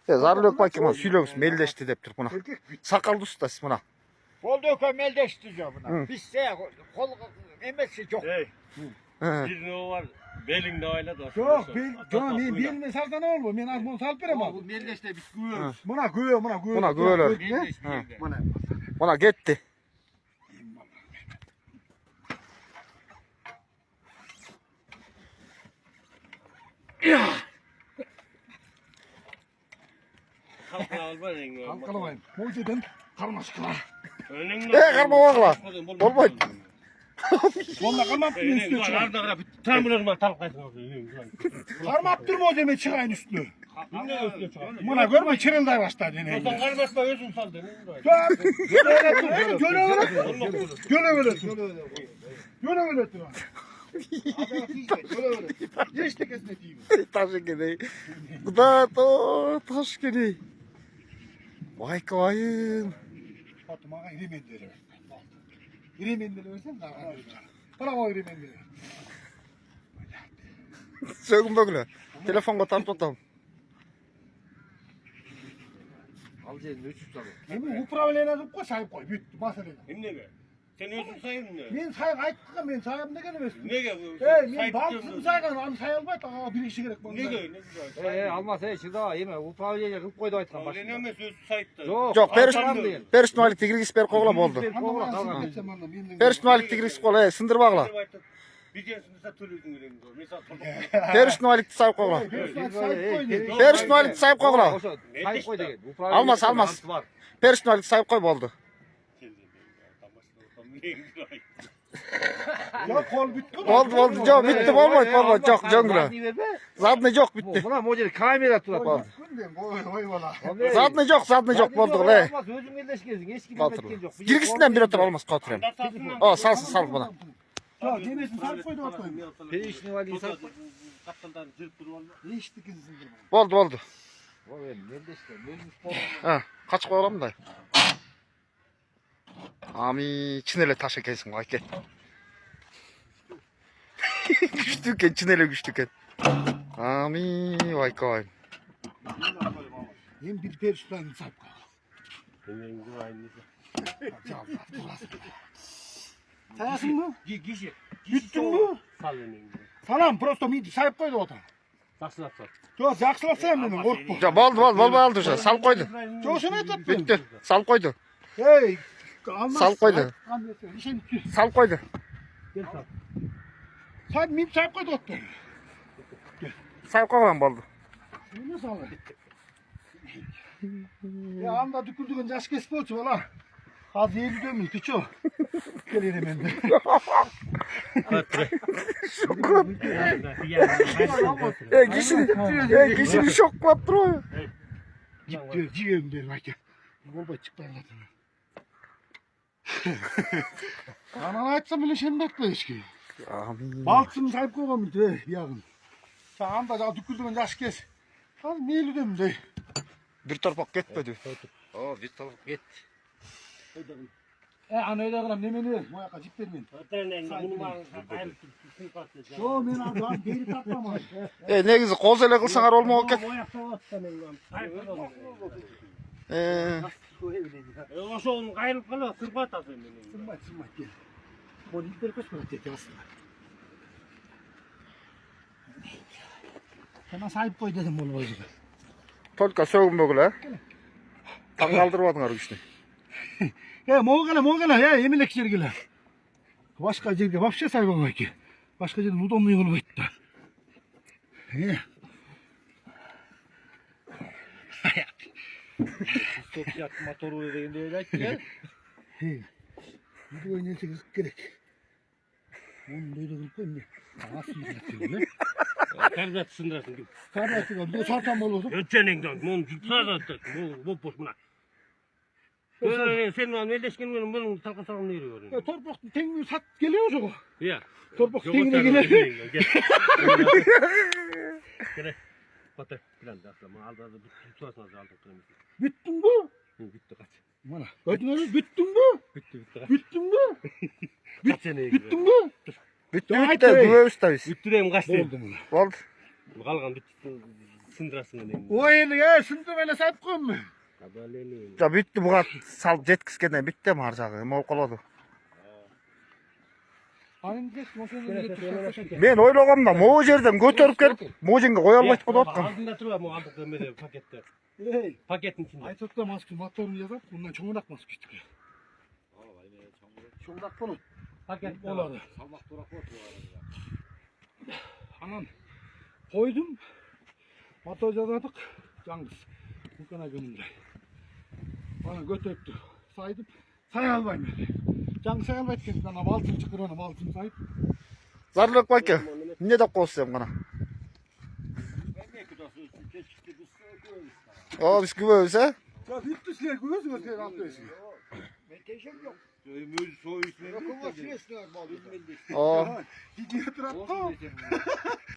Zarlök bakayım söylüyoruz meldeşti deptir buna. Sakallı ustası buna. Boldoka meldeşti diyor buna. Biz de kol emesi çok. Bir ne var? Belinde öyle de. Yok, ben belini sarsa ne olur? Ben az bunu salp verem Bu abi. meldeşte biz güvüyoruz. Buna güvüyor, buna güvüyor. Buna güvüyor. Meldeş meldeş. Buna gitti. Kalkalamayın. Muciden karmaşıklar. Karma oğla. Olmayın. Onunla kalmap durma üstüne çıkayın. Karmap durma o demek çıkayın üstüne. Buna görme çırılday başladı. Karmasma özüm saldı. Göle öyle dur. Geçti kesmetiğim. Taşı gidey. Kuda to taş gidey. Vay kavayım. Fatım ağa iri mendili. İri mendili versen daha kadar. Bana o iri mendili. Sögün böyle. Telefonga tart otam. Alacağız 300 tane. Hem bu problemine alıp koy sahip koy. Bitti mesele. Hem ne be? Sen özüm sayın ne? Men sayıp ayttık men sayıp ne kadar versin? Ne bu? Men balsın saygan onu sayılmay ta bir işi gerek bana. Ne güzel. Almaz çıda yeme. Bu pavyaya kılıp koydu aytkan başında. Öyle söz sayıpta. Yok, personalik tigris per koğla boldu. Personalik tigris koğla sındır bağla. Bir gerisini satılıyorsun gelin diyor. Mesela Personalik sahip koğla. Personalik sahip koğla. Sayıp koy dedi. Almaz. Personalik sahip koy boldu. Ya kol bitti. Oldu. Yok bitti olmadı. Yok jongla. Zadne yok bitti. Buna modeli kamera turat. Oy valla. Zadne yok boldu le. Olmaz özüm elleş gezin. Eski Batır. bilmek yok. Girgisinden bir otur olmaz katırım. O sal buna. Ya demesin sarp koydu ortaya. Perişni var insan. Kaptandan cırp dur valla. Hiç dikizsin. Boldu. O benim neredesin? Ölmüş Ha, kaç koyalım da. Ami çinele taşı kesin vay gel. Güçlüken çinele güçlüken. Ami vay koy. Hem bir perişten sarp koy. Benim gibi aynı. Sayasın mı? Gişi. Bittin mi? Sallanın. Falan prosto miydi sayıp koydu orada. Saksılat. Yok yaksalatsa benim korkma. Ya bol sal koydu. Çoğusunu etaptın. Bitti. Sal koydu. Hey. Almaz. Sal koydu. Sal koydu. Sen miyim sayıp koydu orada. Sal koyman boldu. Ne sağlar? Ya anda düküldüğün yaş kesip olsun valla. Az yedi dönmüş küçük. Gelirim ben de. Kişinin şok patronu. Gitti ciğerim derim bak ya. Golba çıklarlar. Anan açsam bile şimdi bekle hiç ki. Ami. Balçım sahip koymamıştı yarın. Sen anda düküldüğün yaş kes. Az neyli dönmüş de. Bir torpak gitmedi. O bir tavuk git. Ana öyle kılam ne meni? Moya kaçıp vermeyin. Yo men adam geri tatmam. Ne güzel kozele kılsanar olma o ket. Oşo onun gayrılıp kalıyor. Sırpa atasın benim. Sırma gel. Bunu ilk kaç para tete aslında. Sana sahip koy dedim bunu bozuyor. Tolka sögün bögüle. Tan kaldırmadın güçlü. Ya moğala ya yeminle kirgile. Başka жерге вообще sayılmam ki. Başka жерden удобный yolu gitti. He. Çok yak motoru degende öyle ki. He. Bir oynayacak gerek. Bunu böyle kılıp koyayım. Nasıl yapıyor ne? Kardat sındırsın gibi. Kardeşim bu sartan olur. Ötçeningden. Bunu tutsa da bu boş buna. Sen lan elleşken bunun talkasını yürüyor. Ya torpak tengmi sat geliyor o. Ya. Torpak tengine geliyor. Gel. Batı plan da aslında aldı tutasına aldı kırmızı. Bittin bu. Bitti kaç. Bana. Ödünü bittin bu. Bitti kaç. Bittin bu. Kaç seneye Bittin bu. Bitti de güve üsteyiz. Bitti deyim kaç değil. Oldu mu? Oldu. Kalkan bitti. sındırasın önemli. O yeni ya şimdi böyle sahip koyun mu? Haberlerini. Ya bitti bu kadar sal jetkisken bitti mi harcağı? Mol kaladı. Hanım geç maşını getir. Ben oylagamda mo yerden götürüp gelip mojenge koyalmayıp koyatkan. Ağzında dur ama aldık böyle pakette. Hey. Paketin içinde. Aytot'ta maske motorunu yazıp bundan çoğunak maske işte. Çoğunak bunu. Paket Olardı. Anan koydum. Motor yazardık. Canlıs. Bu kana gönümde. Bana götürdü. Saydım. Sayalmayın dedi. Canlı sayalmayın kesin. Bana altın çıkır ona altın sayıp. Zarlık bakı. Ne de koysam bana. Ben ne kadar sözlü keçikti biz söylüyoruz. Aa biz güveyse. Ya bitti size görüyorsunuz diye rahatlıyorsun. Ben teşekkür yok. Müzik soğuk ismi. Yok ama süresli normal. Aa. Gidiyor traktör.